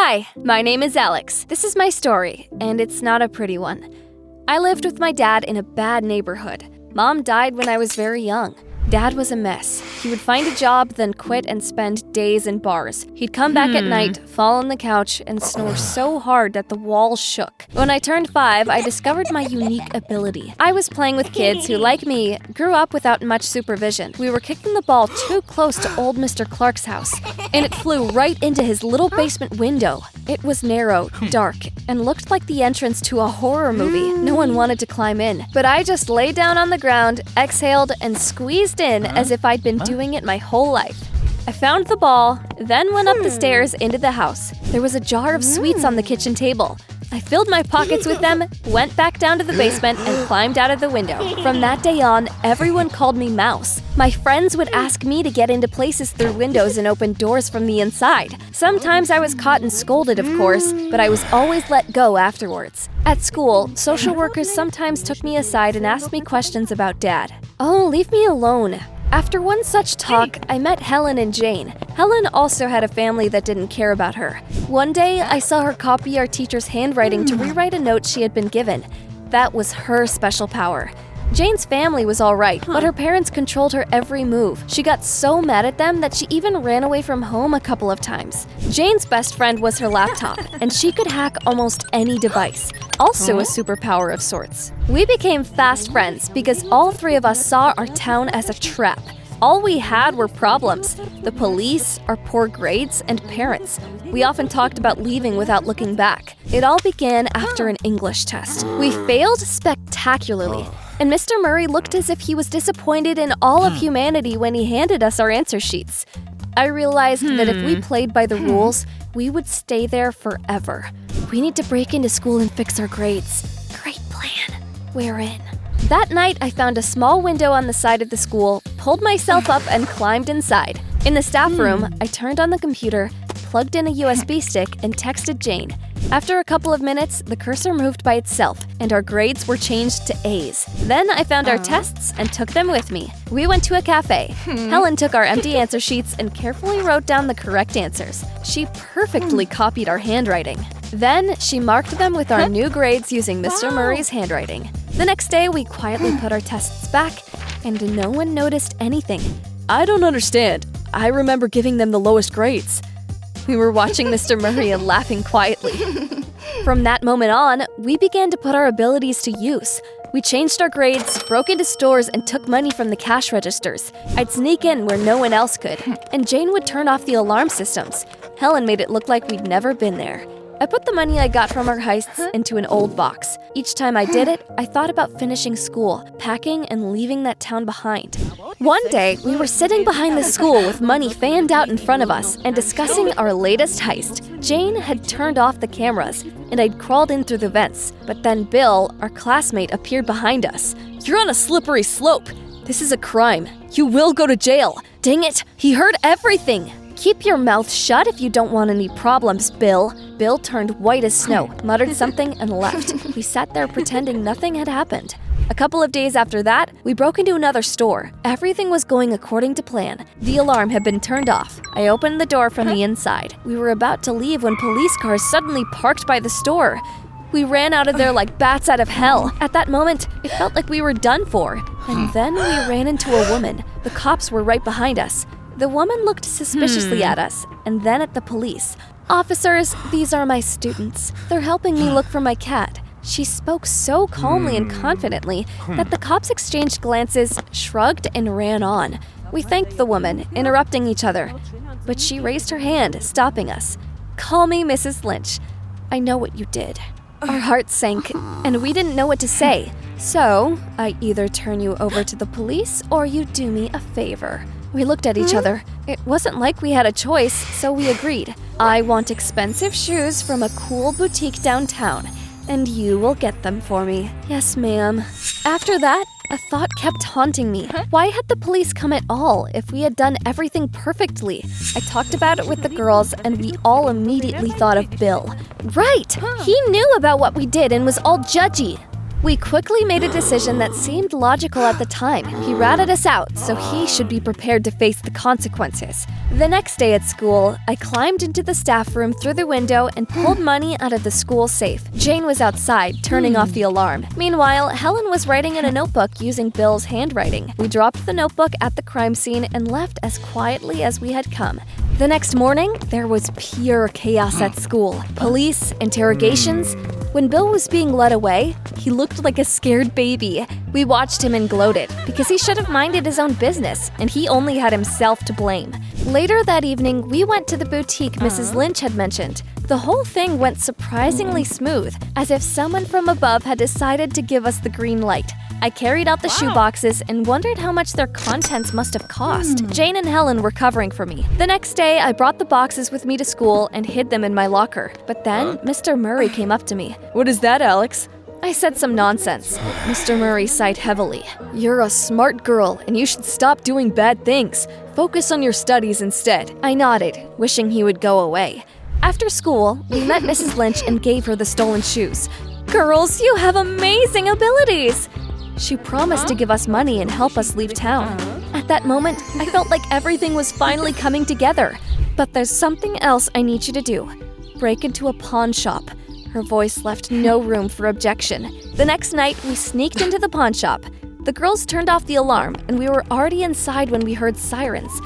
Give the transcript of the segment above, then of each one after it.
Hi, my name is Alex. This is my story, and it's not a pretty one. I lived with my dad in a bad neighborhood. Mom died when I was very young. Dad was a mess. He would find a job, then quit and spend days in bars. He'd come back at night, fall on the couch, and snore so hard that the walls shook. When I turned 5, I discovered my unique ability. I was playing with kids who, like me, grew up without much supervision. We were kicking the ball too close to old Mr. Clark's house, and it flew right into his little basement window. It was narrow, dark, and looked like the entrance to a horror movie. No one wanted to climb in, but I just lay down on the ground, exhaled, and squeezed in as if I'd been doing it my whole life. I found the ball, then went up the stairs into the house. There was a jar of sweets on the kitchen table. I filled my pockets with them, went back down to the basement, and climbed out of the window. From that day on, everyone called me Mouse. My friends would ask me to get into places through windows and open doors from the inside. Sometimes I was caught and scolded, of course, but I was always let go afterwards. At school, social workers sometimes took me aside and asked me questions about Dad. Oh, leave me alone. After one such talk, I met Helen and Jane. Helen also had a family that didn't care about her. One day, I saw her copy our teacher's handwriting to rewrite a note she had been given. That was her special power. Jane's family was all right, but her parents controlled her every move. She got so mad at them that she even ran away from home a couple of times. Jane's best friend was her laptop, and she could hack almost any device. Also a superpower of sorts. We became fast friends because all three of us saw our town as a trap. All we had were problems: the police, our poor grades, and parents. We often talked about leaving without looking back. It all began after an English test. We failed spectacularly, and Mr. Murray looked as if he was disappointed in all of humanity when he handed us our answer sheets. I realized that if we played by the rules, we would stay there forever. We need to break into school and fix our grades. Great plan. We're in. That night, I found a small window on the side of the school, pulled myself up, and climbed inside. In the staff room, I turned on the computer, plugged in a USB stick, and texted Jane. After a couple of minutes, the cursor moved by itself, and our grades were changed to A's. Then I found our tests and took them with me. We went to a cafe. Helen took our empty answer sheets and carefully wrote down the correct answers. She perfectly copied our handwriting. Then she marked them with our new grades using Mr. Murray's handwriting. The next day, we quietly put our tests back, and no one noticed anything. I don't understand. I remember giving them the lowest grades. We were watching Mr. Murray and laughing quietly. From that moment on, we began to put our abilities to use. We changed our grades, broke into stores, and took money from the cash registers. I'd sneak in where no one else could, and Jane would turn off the alarm systems. Helen made it look like we'd never been there. I put the money I got from our heists into an old box. Each time I did it, I thought about finishing school, packing, and leaving that town behind. One day, we were sitting behind the school with money fanned out in front of us and discussing our latest heist. Jane had turned off the cameras, and I'd crawled in through the vents. But then Bill, our classmate, appeared behind us. You're on a slippery slope. This is a crime. You will go to jail. Dang it, he heard everything. Keep your mouth shut if you don't want any problems, Bill. Bill turned white as snow, muttered something, and left. We sat there pretending nothing had happened. A couple of days after that, we broke into another store. Everything was going according to plan. The alarm had been turned off. I opened the door from the inside. We were about to leave when police cars suddenly parked by the store. We ran out of there like bats out of hell. At that moment, it felt like we were done for. And then we ran into a woman. The cops were right behind us. The woman looked suspiciously at us, and then at the police. Officers, these are my students. They're helping me look for my cat. She spoke so calmly and confidently that the cops exchanged glances, shrugged, and ran on. We thanked the woman, interrupting each other. But she raised her hand, stopping us. Call me Mrs. Lynch. I know what you did. Our hearts sank, and we didn't know what to say. So, I either turn you over to the police or you do me a favor. We looked at each other. It wasn't like we had a choice, so we agreed. I want expensive shoes from a cool boutique downtown, and you will get them for me. Yes, ma'am. After that, a thought kept haunting me. Why had the police come at all if we had done everything perfectly? I talked about it with the girls, and we all immediately thought of Bill. Right! He knew about what we did and was all judgy. We quickly made a decision that seemed logical at the time. He ratted us out, so he should be prepared to face the consequences. The next day at school, I climbed into the staff room through the window and pulled money out of the school safe. Jane was outside, turning off the alarm. Meanwhile, Helen was writing in a notebook using Bill's handwriting. We dropped the notebook at the crime scene and left as quietly as we had come. The next morning, there was pure chaos at school. Police, interrogations. When Bill was being led away, he looked like a scared baby. We watched him and gloated, because he should have minded his own business, and he only had himself to blame. Later that evening, we went to the boutique Mrs. Lynch had mentioned. The whole thing went surprisingly smooth, as if someone from above had decided to give us the green light. I carried out the shoe boxes and wondered how much their contents must have cost. Jane and Helen were covering for me. The next day, I brought the boxes with me to school and hid them in my locker. But then, Mr. Murray came up to me. "What is that, Alex?" I said some nonsense. Mr. Murray sighed heavily. "You're a smart girl, and you should stop doing bad things. Focus on your studies instead." I nodded, wishing he would go away. After school, we met Mrs. Lynch and gave her the stolen shoes. "Girls, you have amazing abilities!" She promised to give us money and help us leave town. At that moment, I felt like everything was finally coming together. "But there's something else I need you to do. Break into a pawn shop." Her voice left no room for objection. The next night, we sneaked into the pawn shop. The girls turned off the alarm, and we were already inside when we heard sirens.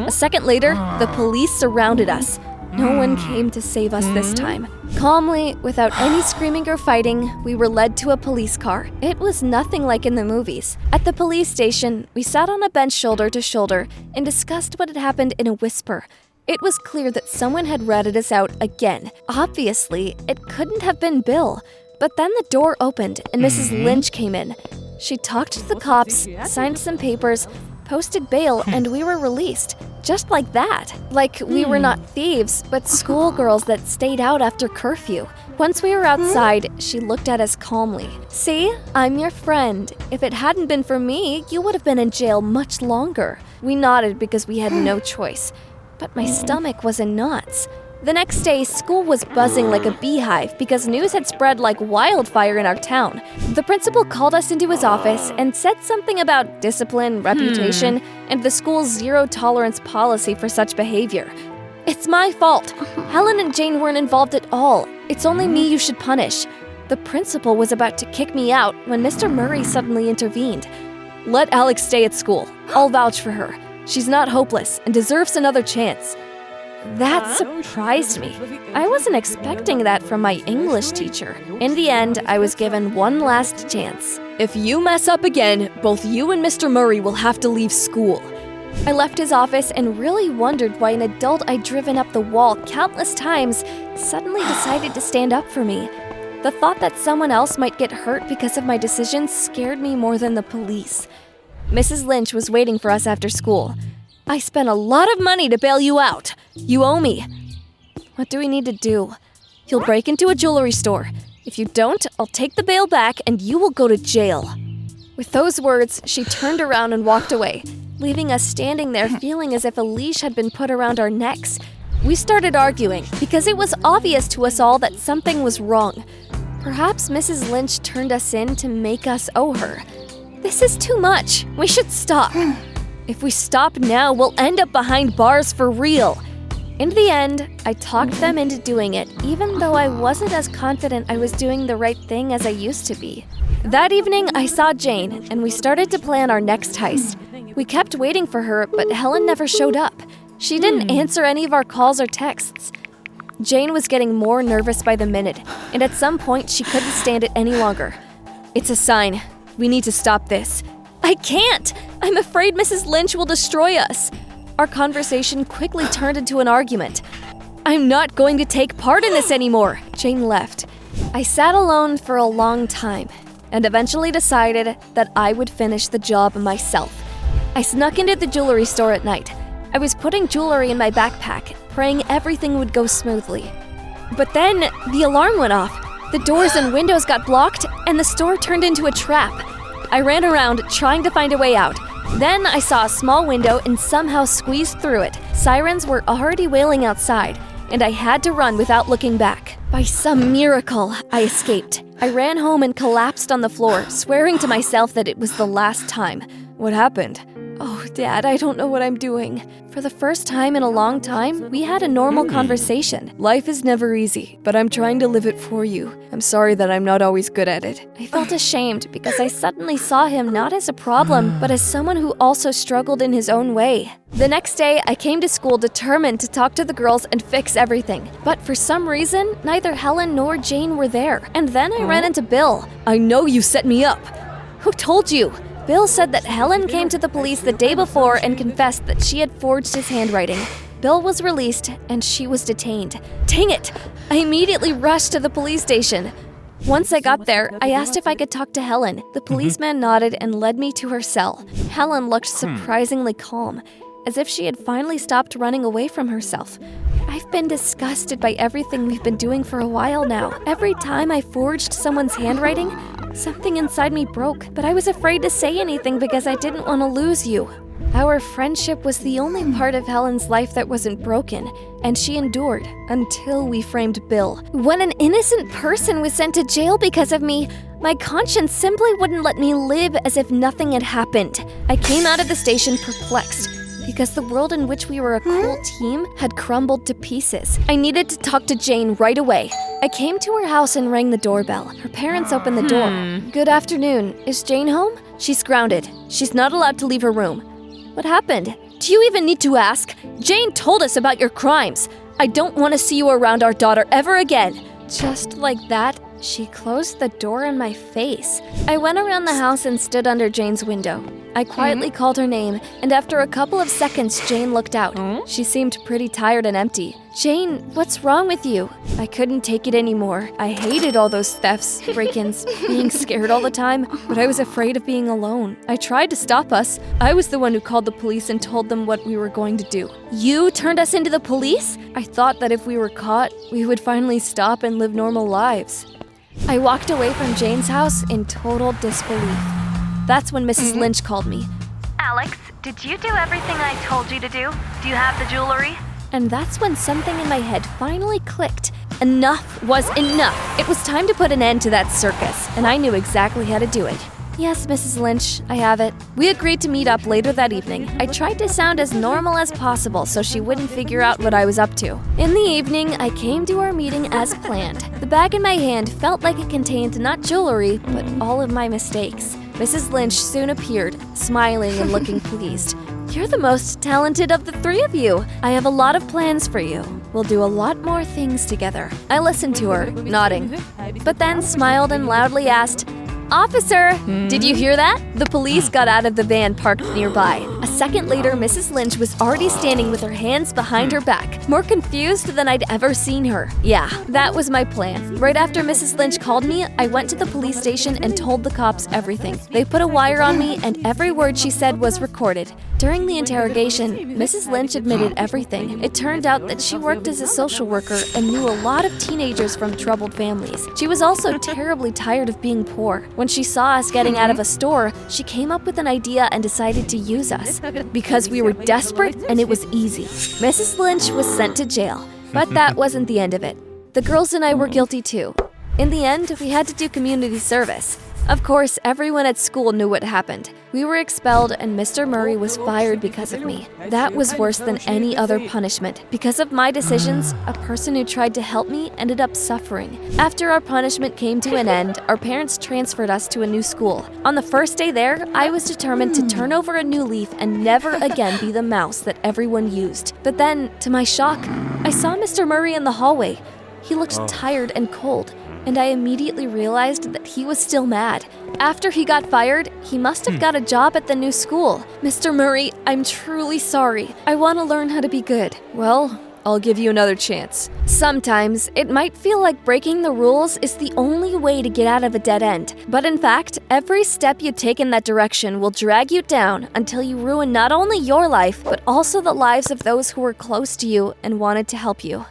A second later, the police surrounded us. No one came to save us this time. Calmly, without any screaming or fighting, we were led to a police car. It was nothing like in the movies. At the police station, we sat on a bench shoulder to shoulder and discussed what had happened in a whisper. It was clear that someone had ratted us out again. Obviously, it couldn't have been Bill. But then the door opened and Mrs. Lynch came in. She talked to the cops, signed some papers, posted bail, and we were released. Just like that. Like we were not thieves, but schoolgirls that stayed out after curfew. Once we were outside, she looked at us calmly. "See, I'm your friend. If it hadn't been for me, you would have been in jail much longer." We nodded because we had no choice. But my stomach was in knots. The next day, school was buzzing like a beehive because news had spread like wildfire in our town. The principal called us into his office and said something about discipline, reputation, and the school's zero-tolerance policy for such behavior. "It's my fault. Helen and Jane weren't involved at all. It's only me you should punish." The principal was about to kick me out when Mr. Murray suddenly intervened. "Let Alex stay at school. I'll vouch for her. She's not hopeless and deserves another chance." That surprised me. I wasn't expecting that from my English teacher. In the end, I was given one last chance. "If you mess up again, both you and Mr. Murray will have to leave school." I left his office and really wondered why an adult I'd driven up the wall countless times suddenly decided to stand up for me. The thought that someone else might get hurt because of my decisions scared me more than the police. Mrs. Lynch was waiting for us after school. "I spent a lot of money to bail you out. You owe me." "What do we need to do?" "You'll break into a jewelry store. If you don't, I'll take the bail back and you will go to jail." With those words, she turned around and walked away, leaving us standing there feeling as if a leash had been put around our necks. We started arguing because it was obvious to us all that something was wrong. Perhaps Mrs. Lynch turned us in to make us owe her. "This is too much. We should stop. If we stop now, we'll end up behind bars for real." In the end, I talked them into doing it, even though I wasn't as confident I was doing the right thing as I used to be. That evening, I saw Jane, and we started to plan our next heist. We kept waiting for her, but Helen never showed up. She didn't answer any of our calls or texts. Jane was getting more nervous by the minute, and at some point, she couldn't stand it any longer. "It's a sign. We need to stop this." "I can't! I'm afraid Mrs. Lynch will destroy us." Our conversation quickly turned into an argument. "I'm not going to take part in this anymore." Jane left. I sat alone for a long time and eventually decided that I would finish the job myself. I snuck into the jewelry store at night. I was putting jewelry in my backpack, praying everything would go smoothly. But then the alarm went off. The doors and windows got blocked, and the store turned into a trap. I ran around trying to find a way out. Then I saw a small window and somehow squeezed through it. Sirens were already wailing outside. and I had to run without looking back. By some miracle, I escaped. I ran home and collapsed on the floor, swearing to myself that it was the last time. What happened? Oh, Dad, I don't know what I'm doing. For the first time in a long time, we had a normal conversation. Life is never easy, but I'm trying to live it for you. I'm sorry that I'm not always good at it. I felt ashamed because I suddenly saw him not as a problem, but as someone who also struggled in his own way. The next day, I came to school determined to talk to the girls and fix everything. But for some reason, neither Helen nor Jane were there. And then I ran into Bill. I know you set me up. Who told you? Bill said that Helen came to the police the day before and confessed that she had forged his handwriting. Bill was released and she was detained. Dang it! I immediately rushed to the police station. Once I got there, I asked if I could talk to Helen. The policeman nodded and led me to her cell. Helen looked surprisingly calm, as if she had finally stopped running away from herself. I've been disgusted by everything we've been doing for a while now. Every time I forged someone's handwriting, something inside me broke, but I was afraid to say anything because I didn't want to lose you. Our friendship was the only part of Helen's life that wasn't broken, and she endured until we framed Bill. When an innocent person was sent to jail because of me, my conscience simply wouldn't let me live as if nothing had happened. I came out of the station perplexed, because the world in which we were a cool team had crumbled to pieces. I needed to talk to Jane right away. I came to her house and rang the doorbell. Her parents opened the door. Good afternoon. Is Jane home? She's grounded. She's not allowed to leave her room. What happened? Do you even need to ask? Jane told us about your crimes. I don't want to see you around our daughter ever again. Just like that, she closed the door in my face. I went around the house and stood under Jane's window. I quietly called her name, and after a couple of seconds, Jane looked out. She seemed pretty tired and empty. Jane, what's wrong with you? I couldn't take it anymore. I hated all those thefts, break-ins, being scared all the time, but I was afraid of being alone. I tried to stop us. I was the one who called the police and told them what we were going to do. You turned us into the police? I thought that if we were caught, we would finally stop and live normal lives. I walked away from Jane's house in total disbelief. That's when Mrs. Lynch called me. Alex, did you do everything I told you to do? Do you have the jewelry? And that's when something in my head finally clicked. Enough was enough. It was time to put an end to that circus, and I knew exactly how to do it. Yes, Mrs. Lynch, I have it. We agreed to meet up later that evening. I tried to sound as normal as possible so she wouldn't figure out what I was up to. In the evening, I came to our meeting as planned. The bag in my hand felt like it contained not jewelry, but all of my mistakes. Mrs. Lynch soon appeared, smiling and looking pleased. You're the most talented of the three of you. I have a lot of plans for you. We'll do a lot more things together. I listened to her, nodding, but then smiled and loudly asked, Officer, did you hear that? The police got out of the van parked nearby. A second later, Mrs. Lynch was already standing with her hands behind her back, more confused than I'd ever seen her. Yeah, that was my plan. Right after Mrs. Lynch called me, I went to the police station and told the cops everything. They put a wire on me, and every word she said was recorded. During the interrogation, Mrs. Lynch admitted everything. It turned out that she worked as a social worker and knew a lot of teenagers from troubled families. She was also terribly tired of being poor. When she saw us getting out of a store, she came up with an idea and decided to use us. Because we were desperate and it was easy. Mrs. Lynch was sent to jail. But that wasn't the end of it. The girls and I were guilty too. In the end, we had to do community service. Of course, everyone at school knew what happened. We were expelled and Mr. Murray was fired because of me. That was worse than any other punishment. Because of my decisions, a person who tried to help me ended up suffering. After our punishment came to an end, our parents transferred us to a new school. On the first day there, I was determined to turn over a new leaf and never again be the mouse that everyone used. But then, to my shock, I saw Mr. Murray in the hallway. He looked tired and cold, and I immediately realized that he was still mad. After he got fired, he must have got a job at the new school. Mr. Murray, I'm truly sorry. I want to learn how to be good. Well, I'll give you another chance. Sometimes, it might feel like breaking the rules is the only way to get out of a dead end. But in fact, every step you take in that direction will drag you down until you ruin not only your life, but also the lives of those who were close to you and wanted to help you.